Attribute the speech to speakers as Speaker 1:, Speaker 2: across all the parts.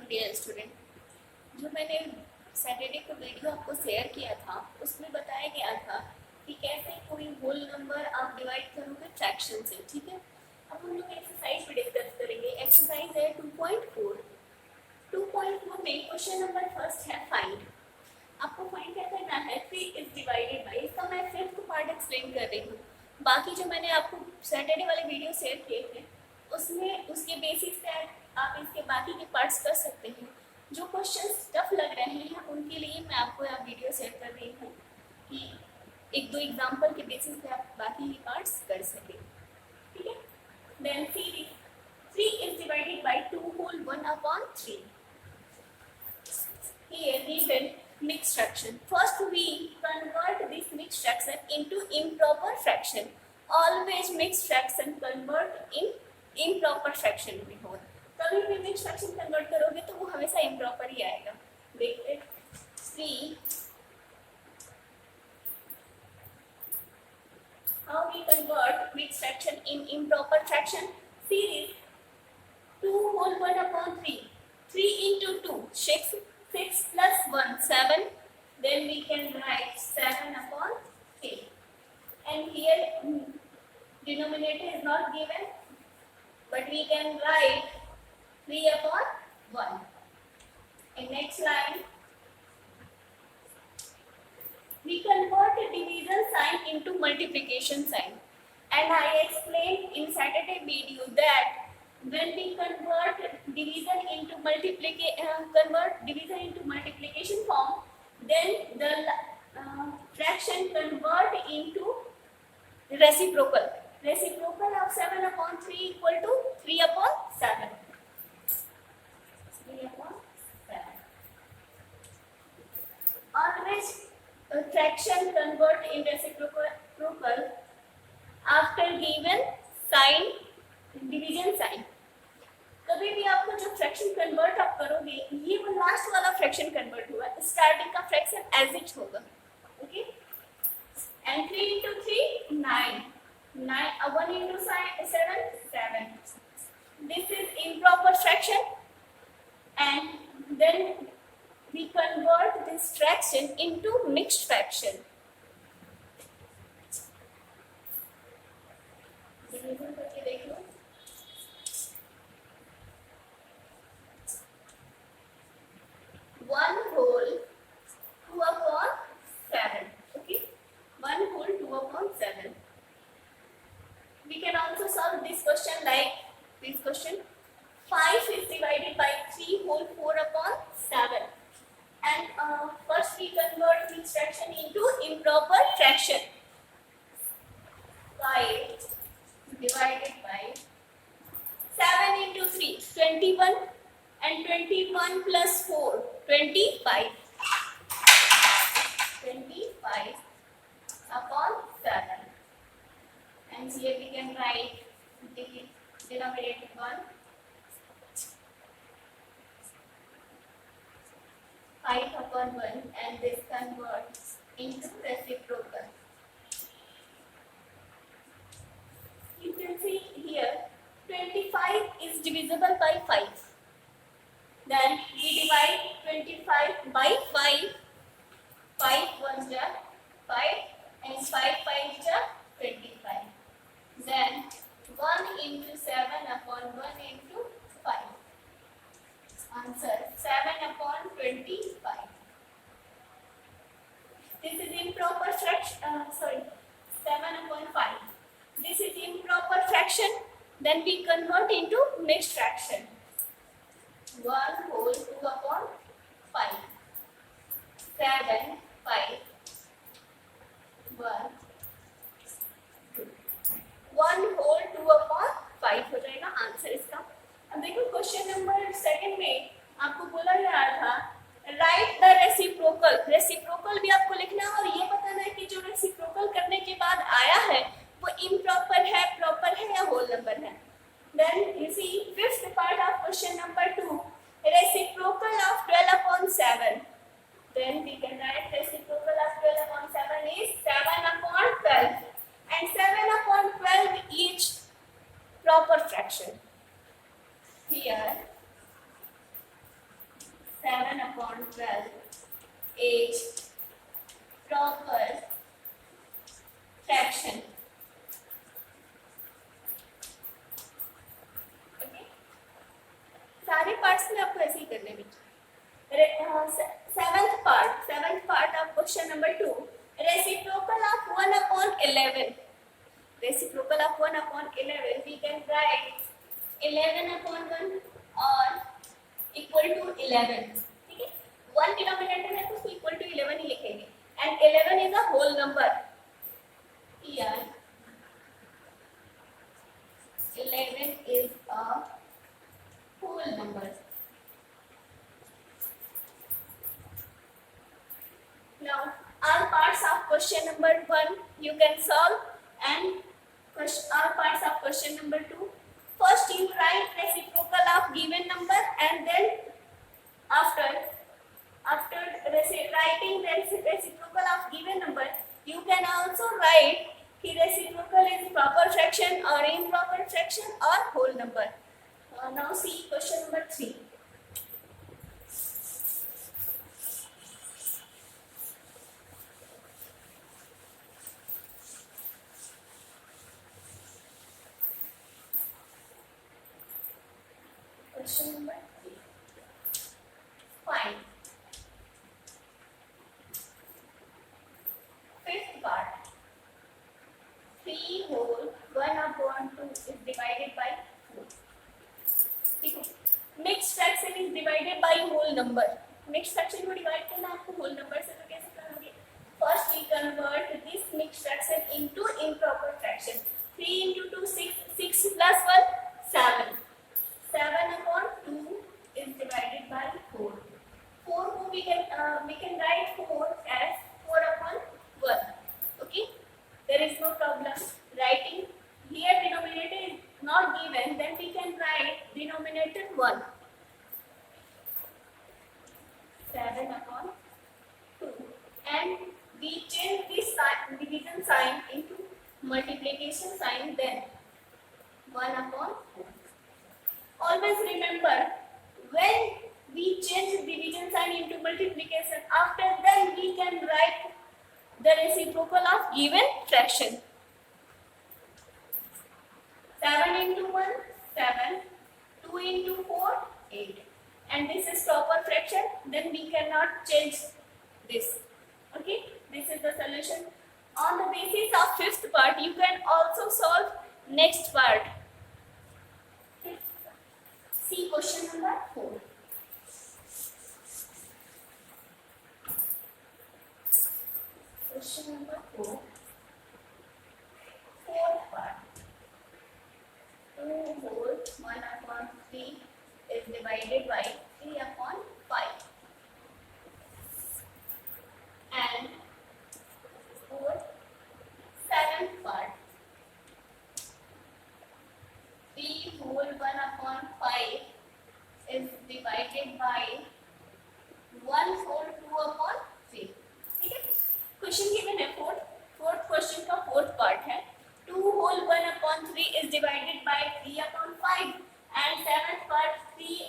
Speaker 1: Dear student, जो मैंने Saturday को वीडियो आपको शेयर किया था उसमें बताया गया था कि कैसे कोई होल नंबर आप डिवाइड करोगे फ्रैक्शन से। ठीक है, अब हम लोग एक्सरसाइज भी डिस्कस करेंगे। एक्सरसाइज है 2.4। 2.4 में क्वेश्चन नंबर फर्स्ट है फाइंड। आपको फाइंड क्या करना है, 3 इज डिवाइडेड बाई। इसका मैं फिफ्थ पार्ट एक्सप्लेन कर रही हूँ। बाकी जो मैंने आपको सैटरडे वाले वीडियो शेयर किए थे उसमें उसके बेसिस पे आप इसके बाकी के पार्ट्स कर सकते हैं। जो क्वेश्चंस टफ लग रहे हैं उनके लिए मैं आपको यह वीडियो शेयर कर रही हूँ कि एक दो एग्जाम्पल के बेसिस पे आप बाकी के पार्ट्स कर सकें। ठीक है, then series 3 is divided by 2 whole 1/3. Here given mixed fraction. First we convert this mixed fraction into improper fraction. Always mixed fraction convert in improper fraction में हो। कभी भी मिक्स फ्रैक्शन कन्वर्ट करोगे तो वो हमेशा इम्प्रॉपर ही आएगा। देखते 3 how we convert mixed fraction in improper fraction. Series 2 whole 1/3. 3 into 2 6. 6 plus 1 7. Then we can write 7/3. And here denominator is not given, but we can write 3/1. And next line, we convert a division sign into multiplication sign. And I explained in Saturday video that when we convert division into multiplication form, then the fraction convert into reciprocal. Reciprocal of 7/3 equal to 3/7. 3/7. Always fraction convert in reciprocal after given sign, division sign. कभी भी आपको जो fraction convert आप करोगे, ये वो last वाला fraction convert हुआ, स्टार्टिंग का फ्रैक्शन एज इट होगा। Okay, and 3 into 3 9 9 1 into 7 7. This is improper fraction, and then we convert this fraction into mixed fraction. Division करके देख लो। 1 whole 2/7. Okay, 1 whole 2/7. We can also solve this question like this question. 5 is divided by 3 whole 4/7. And first we convert this fraction into improper fraction. 5 divided by 7 into 3 21, and 21 plus 4 25. 25/7. And here we can write the denominator 1. 5/1, and this converts into reciprocal. You can see here 25 is divisible by 5. Then we divide 25 by 5. 5 1s are 5 and 5 5s are 25. Then 1 into 7/1 into 5. Answer 7/25. This is improper fraction. 7/5. This is improper fraction. Then we convert into mixed fraction. 1 whole 2/5. 7 5 1 1 whole 2/5 हो जाएगा answer इसका। अब देखो question number second में आपको बोला जा रहा था राइट द रेसिप्रोकल। रेसिप्रोकल भी आपको लिखना है और ये बताना है कि जो रेसिप्रोकल करने के बाद आया है वो इम्प्रॉपर है, प्रॉपर है या होल नंबर है। Then you see fifth part of question number 2, reciprocal of 12/7. Then we can write reciprocal of 12/7 is 7/12, and 7/12 is proper fraction. Here upon 12 is proper fraction. Okay, सारे parts में आपको ऐसे ही करने में। Seventh part of question number 2, reciprocal of 1/11. Reciprocal of 1/11 we can write 11/1 और equal to 11. ठीक है, 1 denominator है तो उसको इक्वल टू 11 ही लिखेंगे. And 11 is a whole number. Here 11 is a whole number. Now all parts of question number 1 you can solve, and all parts of question number 2. First you write reciprocal of given number, and then after writing the reciprocal of given number you can also write कि reciprocal is proper fraction or improper fraction or whole number. Now see question number 3. Question number 3. Find fifth part. 3 whole 1/2 is divided by 4. ठीक है, mixed fraction is divided by whole number. Mixed fraction को divide करना आपको whole number से, तो कैसे करोगे? First we convert this mixed fraction into improper fraction. 3 into 2 6, 6 plus 1 7. 7/2 is divided by 4. 4 को we can write 4 as 4/1. Okay, there is no problem writing. Here denominator is not given, then we can write denominator 1. 7/2, and we change this division sign into multiplication sign, then 1/4. Always remember, when we change division sign into multiplication, after then we can write the reciprocal of given fraction. 7 into 1 7, 2 into 4 8, and this is proper fraction, then we cannot change this. Okay, this is the solution. On the basis of fifth part you can also solve next part. See question number 4. Question number 4, fourth part. 2 whole 1/3 is divided by 3/5. And fourth, seventh part. 3 whole 1/5 is divided by 1 whole 2/3. ठीक है, question given है fourth question का fourth part है. 2 whole 1/3 is divided by 3/5, and seventh part 3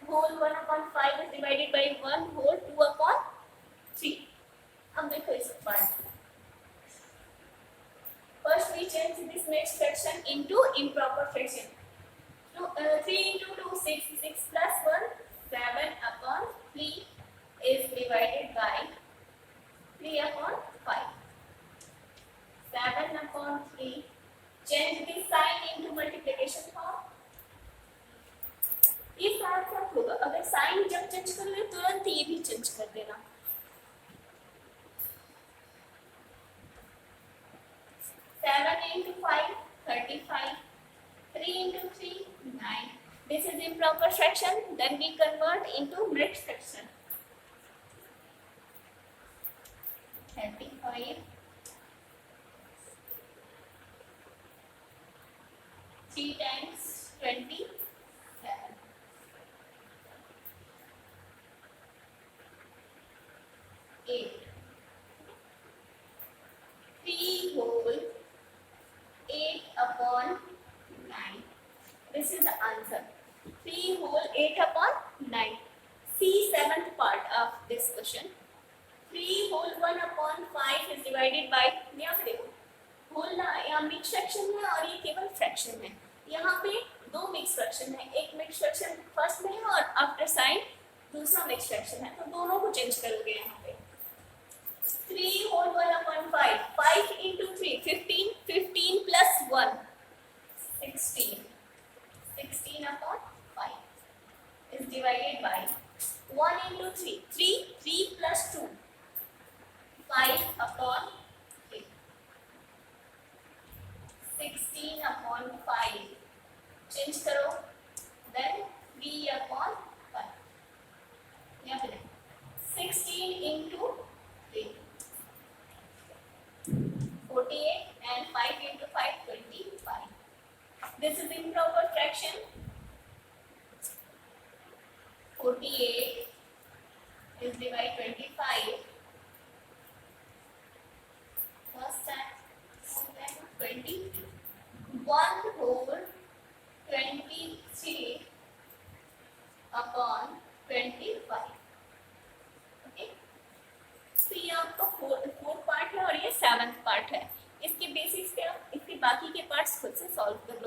Speaker 1: whole 1/5 is divided by 1 whole 2/3. अब देखो इस part. First we change this mixed fraction into improper fraction. 3 into 2 6, 6 plus 1 7/3 is divided by 3/5. 7/3. Change this sign into multiplication form. ये साथ साथ होगा. अगर sign जब change कर ले तुरंत ये भी चेंज कर देना. 7 into 5 35. 3 into 3 9. This is improper fraction, then we convert into mixed fraction. 35. 3 times 27. 8. 3 whole 8/9. This is the answer. 3 whole 8/9. See this question 3 whole 1/5 is divided by, यहाँ पे देखो होल ना यहाँ मिक्स फ्रैक्शन है और ये केवल फ्रैक्शन है। यहाँ पे दो मिक्स फ्रैक्शन है, एक मिक्स फ्रैक्शन फर्स्ट में है और आफ्टर साइन दूसरा मिक्स फ्रैक्शन है, तो दोनों को चेंज करोगे। यहाँ पे 3 whole 1/5, 5 into 3 15, 15 plus 1 16, 16/5 is divided by 1 into 3, 3 plus 2 5/3, 16/5 change करो, देन 3/5 यहाँ पे 16 into 3 48 and 5 into 5 25. This is improper fraction. 48 is divided 25. First time 20. 1 whole 23/25. Okay. तो ये आपका फोर्थ पार्ट है और ये सेवंथ पार्ट है। इसके बेसिस पे आप इसके बाकी के पार्ट्स खुद से सॉल्व कर